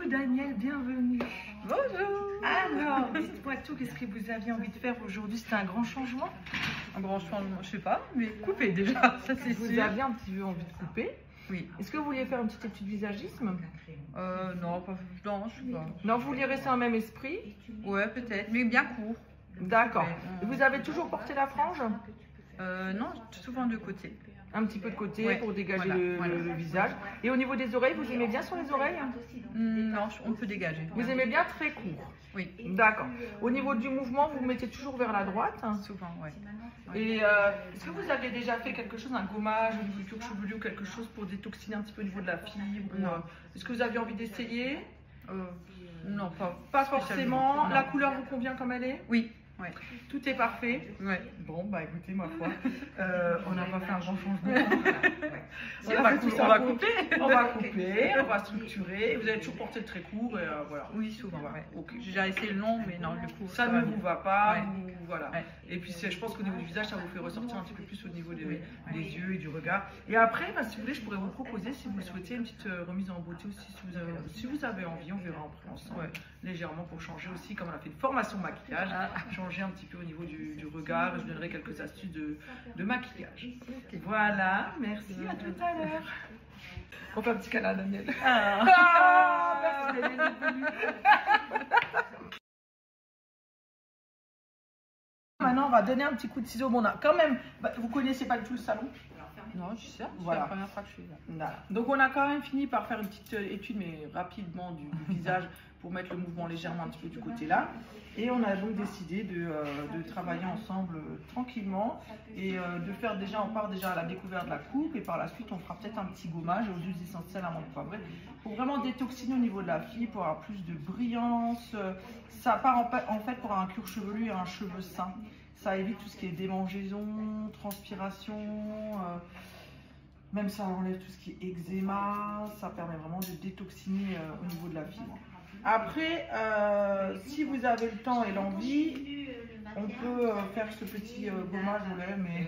Daniel, bienvenue. Bonjour. Alors, dites-moi tout, qu'est-ce que vous aviez envie de faire aujourd'hui? C'était un grand changement? Un grand changement, je sais pas, mais couper déjà, ça c'est sûr. Vous aviez un petit peu envie de couper? Oui. Est-ce que vous vouliez faire une petite étude visagisme? Non, non, je sais pas. Non, vous vouliez rester dans le même esprit? Ouais, peut-être, mais bien court. D'accord. Vous avez toujours porté la frange? Non, souvent de côté. Un petit peu de côté, ouais, pour dégager voilà. le visage. Et au niveau des oreilles, vous aimez bien sur les oreilles? Non, on peut dégager. Vous aimez bien très court? Oui. D'accord. Au niveau du mouvement, vous mettez toujours vers la droite? Souvent, ouais. Et est-ce que vous avez déjà fait quelque chose, un gommage au niveau du cuir chevelu ou quelque chose pour détoxiner un petit peu au niveau de la fibre? Est-ce que vous aviez envie d'essayer? Non, Pas forcément. Non. La couleur vous convient comme elle est? Oui. Ouais. Tout est parfait. Ouais. Bon, bah écoutez, ma foi, on n'a pas fait un grand changement. Si, on va couper. On va couper, on va structurer. Vous avez toujours porté le très court et voilà. Oui, souvent. Ouais. Okay. J'ai déjà essayé le long, mais non, le court. Ça ne vous va pas. Ouais. Voilà. Ouais. Et puis je pense qu'au niveau du visage, ça vous fait ressortir un petit peu plus au niveau des yeux et du regard. Et après, bah, si vous voulez, je pourrais vous proposer, si vous le souhaitez, une petite remise en beauté aussi, si vous avez envie. On verra après ensemble, légèrement, pour changer aussi, comme on a fait une formation maquillage, changer un petit peu au niveau du regard. Je donnerai quelques astuces de maquillage. Voilà, merci, à tout à l'heure. On fait un petit câlin à Daniel. Merci Daniel d'être venu. Maintenant, on va donner un petit coup de ciseau. Bon, on a quand même. Vous connaissez pas du tout le salon? Non, je sais. Voilà. C'est la première fois que je suis là. Voilà. Donc, on a quand même fini par faire une petite étude, mais rapidement, du visage pour mettre le mouvement légèrement un petit peu du côté là. Et on a donc décidé de travailler ensemble tranquillement et de faire déjà, on part déjà à la découverte de la coupe et par la suite, on fera peut-être un petit gommage aux huiles essentielles à menthe poivrée pour vraiment détoxiner au niveau de la fibre, pour avoir plus de brillance. Ça part en fait pour un cuir chevelu et un cheveu sain. Ça évite tout ce qui est démangeaison, transpiration, même ça enlève tout ce qui est eczéma, ça permet vraiment de détoxiner au niveau de la fibre. Après, si vous avez le temps et l'envie, on peut faire ce petit gommage au lait, mais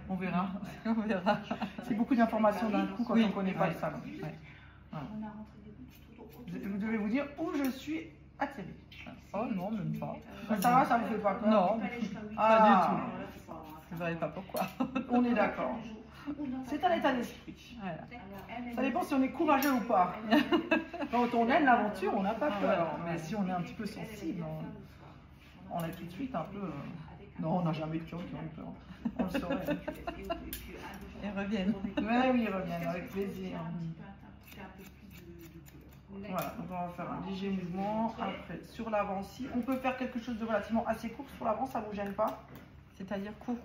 on verra. On verra. C'est beaucoup d'informations d'un coup quand on ne connaît pas le salon. Ouais. Voilà. Vous devez vous dire où je suis atterrie. Oh non, même pas. Ça va, ça vous fait pas peur? Non, pas du tout. Je ne verrai pas pourquoi. On est d'accord. C'est un état d'esprit. Voilà. Ça dépend si on est courageux ou pas. Quand on aime l'aventure, on n'a pas peur. Mais si on est un petit peu sensible, on est tout de suite un peu... Non, on n'a jamais de gens qui ont eu peur. On le saurait. Ils reviennent. Oui, ils reviennent avec plaisir. Voilà, donc on va faire un léger mouvement. Après, sur l'avant aussi, on peut faire quelque chose de relativement assez court sur l'avant, ça vous gêne pas? C'est-à-dire court.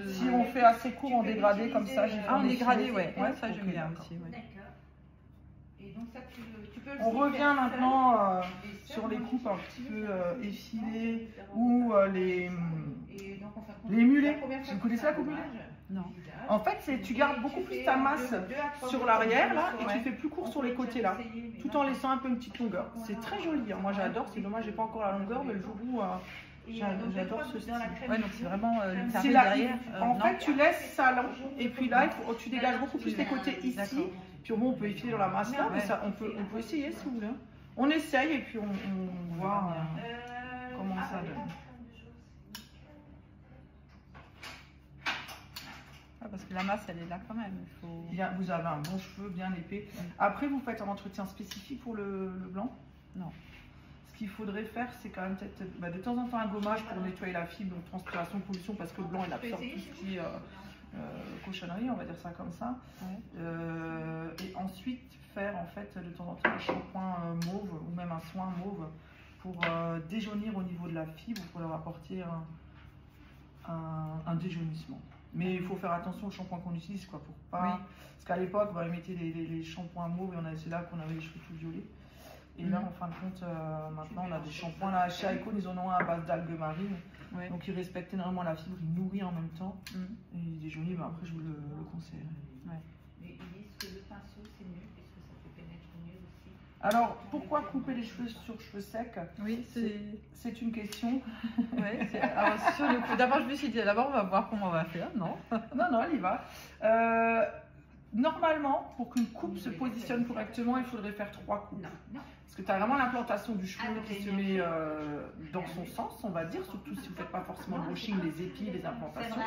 Si on fait assez court en dégradé comme ça, j'ai fait en dégradé, ouais. Ça j'aime okay, bien aussi. Ouais. On revient maintenant sur les coupes un petit peu effilées ou les mulets. Vous connaissez la coupe mulet? Non. En fait, tu gardes beaucoup plus ta masse sur l'arrière là et tu fais plus court sur les côtés là, tout en laissant un peu une petite longueur. C'est très joli, hein. Moi j'adore, c'est dommage j'ai pas encore la longueur, mais le jour où j'adore ce style. Ouais, donc c'est vraiment le carré derrière. En fait, tu laisses ça long et puis là, tu dégages beaucoup plus les côtés ici. Puis au moins, on peut effiler dans la masse là, mais ça, on peut essayer si vous voulez. On essaye et puis on voit comment ça donne. Parce que la masse, elle est là quand même. Vous avez un bon cheveu bien épais. Après, vous faites un entretien spécifique pour le blanc? Non. Ce qu'il faudrait faire, c'est quand même peut-être de temps en temps un gommage pour nettoyer la fibre, transpiration, pollution, parce que le blanc, il absorbe tout ce qui est cochonnerie, on va dire ça comme ça. Ouais. Et ensuite, faire en fait de temps en temps un shampoing mauve ou même un soin mauve pour déjaunir au niveau de la fibre, pour leur apporter un déjaunissement. Mais il faut faire attention au shampoing qu'on utilise, quoi, pour pas. Oui. Parce qu'à l'époque, ils mettaient les shampoings mauves et c'est là qu'on avait les cheveux tout violets. Et là, en fin de compte, maintenant, on a des shampoings. Là, chez Icon, ils en ont un à base d'algues marines. Ouais. Donc, ils respectent énormément la fibre, ils nourrissent en même temps. Et il déjaunit, mais après, je vous le conseille. Ouais. Mais ils disent que le pinceau, c'est mieux, puisque ça peut pénétrer mieux aussi. Alors, pourquoi couper les cheveux sur cheveux secs? Oui, c'est une question. Ouais, alors, sur le coup, d'abord, je me suis dit, d'abord, on va voir comment on va faire, non? Non, elle y va. Normalement, pour qu'une coupe se positionne correctement, il faudrait faire 3 coupes. Parce que tu as vraiment l'implantation du cheveu qui se met dans son sens, on va dire, surtout si vous ne faites pas forcément le brushing, les épis, les implantations.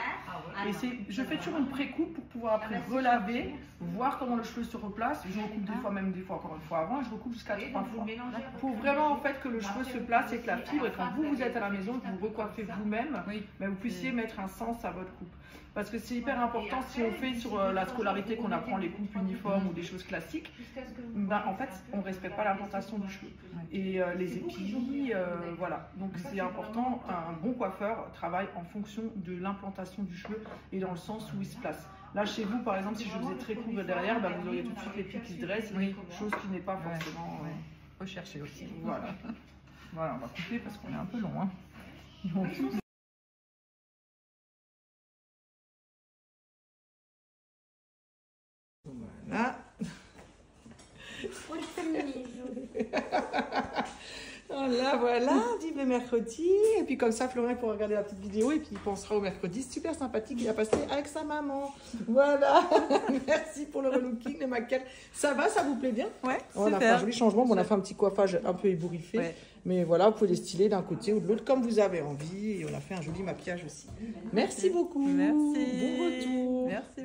Et je fais toujours une pré-coupe pour pouvoir après relaver, voir comment le cheveu se replace. Je recoupe des fois encore une fois avant, et je recoupe jusqu'à 3 fois. Pour vraiment en fait que le cheveu se place et que la fibre, et quand vous êtes à la maison, que vous recoiffez vous-même, mais vous puissiez mettre un sens à votre coupe. Parce que c'est hyper important, si on fait sur la scolarité qu'on apprend les coupes uniformes ou des choses classiques, ben, en fait on ne respecte pas l'implantation du cheveu. Et les épis, voilà. Donc c'est important, un bon coiffeur travaille en fonction de l'implantation du cheveu et dans le sens où il se place. Là chez vous par exemple, si je faisais très court derrière, ben, vous auriez tout de suite les pieds qui se dressent, chose qui n'est pas forcément recherchée aussi. Voilà. Voilà, on va couper parce qu'on est un peu long. Hein. Voilà. Voilà, vive le mercredi. Et puis comme ça, Florent pourra regarder la petite vidéo et puis il pensera au mercredi. Super sympathique, il a passé avec sa maman. Voilà. Merci pour le relooking, le maquillage. Ça va, ça vous plaît bien? Ouais, on a fait un joli changement. Bon, on a fait un petit coiffage un peu ébouriffé. Ouais. Mais voilà, vous pouvez les styler d'un côté ou de l'autre comme vous avez envie. Et on a fait un joli maquillage aussi. Merci beaucoup. Merci. Bon retour. Merci.